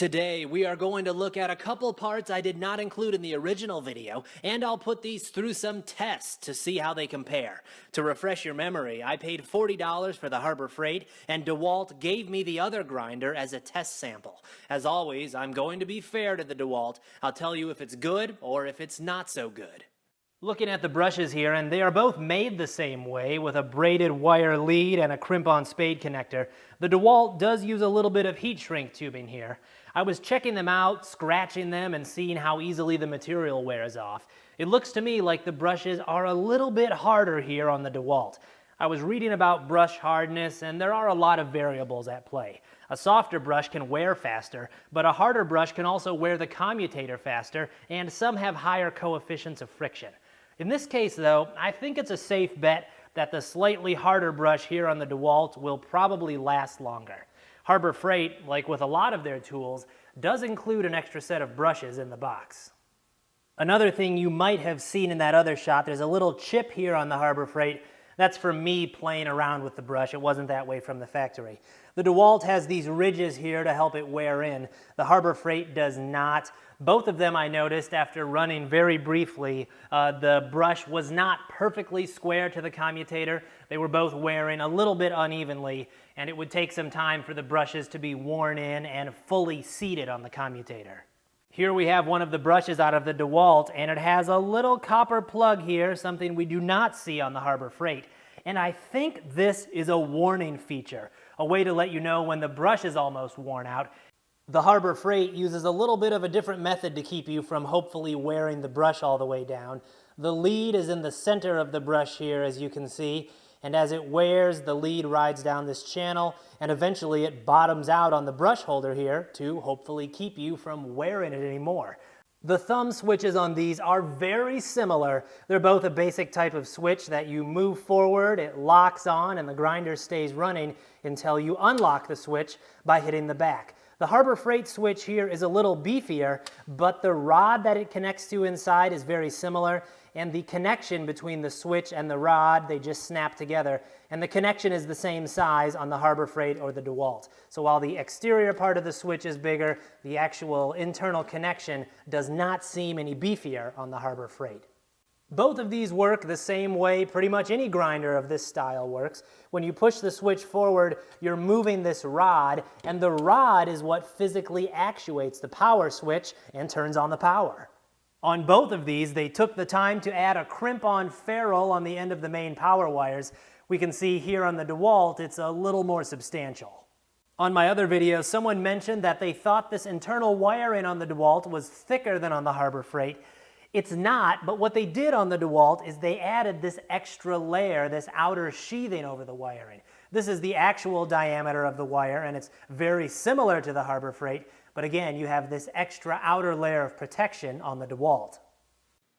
Today, we are going to look at a couple parts I did not include in the original video, and I'll put these through some tests to see how they compare. To refresh your memory, I paid $40 for the Harbor Freight, and DeWalt gave me the other grinder as a test sample. As always, I'm going to be fair to the DeWalt. I'll tell you if it's good or if it's not so good. Looking at the brushes here, and they are both made the same way with a braided wire lead and a crimp-on spade connector. The DeWalt does use a little bit of heat shrink tubing here. I was checking them out, scratching them, and seeing how easily the material wears off. It looks to me like the brushes are a little bit harder here on the DeWalt. I was reading about brush hardness, and there are a lot of variables at play. A softer brush can wear faster, but a harder brush can also wear the commutator faster, and some have higher coefficients of friction. In this case, though, I think it's a safe bet that the slightly harder brush here on the DeWalt will probably last longer. Harbor Freight, like with a lot of their tools, does include an extra set of brushes in the box. Another thing you might have seen in that other shot, there's a little chip here on the Harbor Freight. That's for me playing around with the brush. It wasn't that way from the factory. The DeWalt has these ridges here to help it wear in. The Harbor Freight does not. Both of them, I noticed after running very briefly, the brush was not perfectly square to the commutator. They were both wearing a little bit unevenly, and it would take some time for the brushes to be worn in and fully seated on the commutator. Here we have one of the brushes out of the DeWalt, and it has a little copper plug here, something we do not see on the Harbor Freight. And I think this is a warning feature, a way to let you know when the brush is almost worn out. The Harbor Freight uses a little bit of a different method to keep you from hopefully wearing the brush all the way down. The lead is in the center of the brush here, as you can see, and as it wears, the lead rides down this channel, and eventually it bottoms out on the brush holder here to hopefully keep you from wearing it anymore. The thumb switches on these are very similar. They're both a basic type of switch that you move forward, it locks on, and the grinder stays running until you unlock the switch by hitting the back. The Harbor Freight switch here is a little beefier, but the rod that it connects to inside is very similar, and the connection between the switch and the rod, they just snap together, and the connection is the same size on the Harbor Freight or the DeWalt. So while the exterior part of the switch is bigger, the actual internal connection does not seem any beefier on the Harbor Freight. Both of these work the same way pretty much any grinder of this style works. When you push the switch forward, you're moving this rod, and the rod is what physically actuates the power switch and turns on the power. On both of these, they took the time to add a crimp-on ferrule on the end of the main power wires. We can see here on the DeWalt, it's a little more substantial. On my other video, someone mentioned that they thought this internal wiring on the DeWalt was thicker than on the Harbor Freight. It's not, but what they did on the DeWalt is they added this extra layer, this outer sheathing over the wiring. This is the actual diameter of the wire, and it's very similar to the Harbor Freight, but again, you have this extra outer layer of protection on the DeWalt.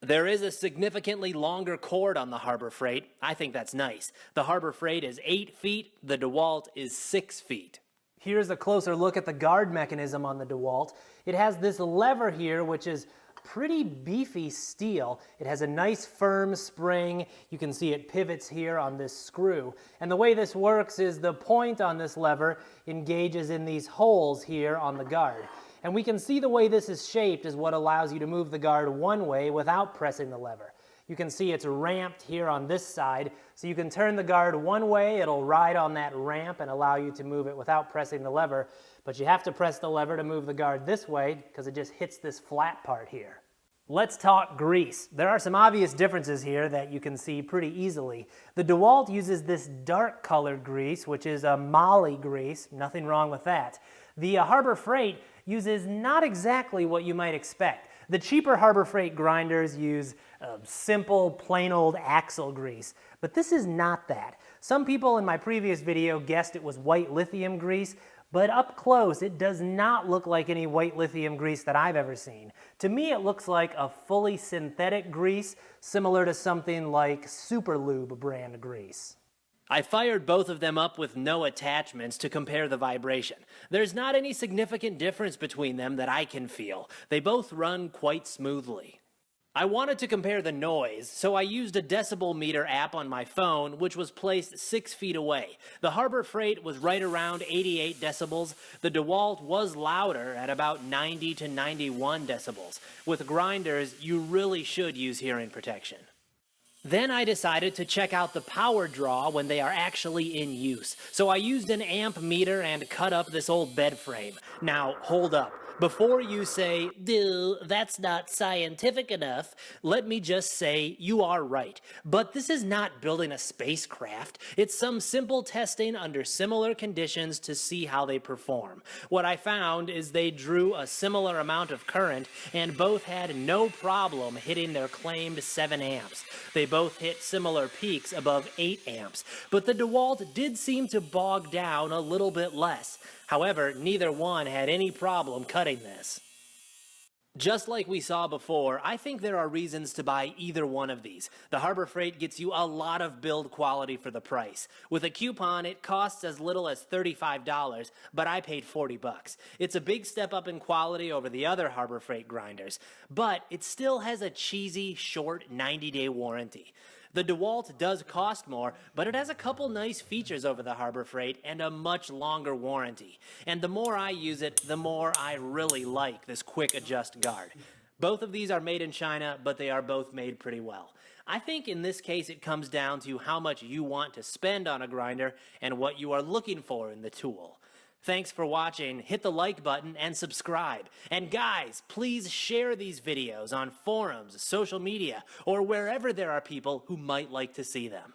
There is a significantly longer cord on the Harbor Freight. I think that's nice. The Harbor Freight is 8 feet, the DeWalt is 6 feet. Here's a closer look at the guard mechanism on the DeWalt. It has this lever here, which is pretty beefy steel. It has a nice firm spring. You can see it pivots here on this screw. And the way this works is the point on this lever engages in these holes here on the guard. And we can see the way this is shaped is what allows you to move the guard one way without pressing the lever. You can see it's ramped here on this side, so you can turn the guard one way, it'll ride on that ramp and allow you to move it without pressing the lever, but you have to press the lever to move the guard this way because it just hits this flat part here. Let's talk grease. There are some obvious differences here that you can see pretty easily. The DeWalt uses this dark colored grease, which is a moly grease, nothing wrong with that. The Harbor Freight uses not exactly what you might expect. The cheaper Harbor Freight grinders use simple, plain old axle grease, but this is not that. Some people in my previous video guessed it was white lithium grease, but up close it does not look like any white lithium grease that I've ever seen. To me it looks like a fully synthetic grease, similar to something like Super Lube brand grease. I fired both of them up with no attachments to compare the vibration. There's not any significant difference between them that I can feel. They both run quite smoothly. I wanted to compare the noise, so I used a decibel meter app on my phone, which was placed 6 feet away. The Harbor Freight was right around 88 decibels. The DeWalt was louder at about 90 to 91 decibels. With grinders, you really should use hearing protection. Then I decided to check out the power draw when they are actually in use. So I used an amp meter and cut up this old bed frame. Now, hold up. Before you say, "Duh, that's not scientific enough," let me just say you are right. But this is not building a spacecraft. It's some simple testing under similar conditions to see how they perform. What I found is they drew a similar amount of current and both had no problem hitting their claimed 7 amps. They both hit similar peaks above 8 amps, but the DeWalt did seem to bog down a little bit less. However, neither one had any problem cutting this. Just like we saw before, I think there are reasons to buy either one of these. The Harbor Freight gets you a lot of build quality for the price. With a coupon, it costs as little as $35, but I paid $40. It's a big step up in quality over the other Harbor Freight grinders, but it still has a cheesy, short 90-day warranty. The DeWalt does cost more, but it has a couple nice features over the Harbor Freight and a much longer warranty. And the more I use it, the more I really like this quick adjust guard. Both of these are made in China, but they are both made pretty well. I think in this case it comes down to how much you want to spend on a grinder and what you are looking for in the tool. Thanks for watching, hit the like button, and subscribe. And guys, please share these videos on forums, social media, or wherever there are people who might like to see them.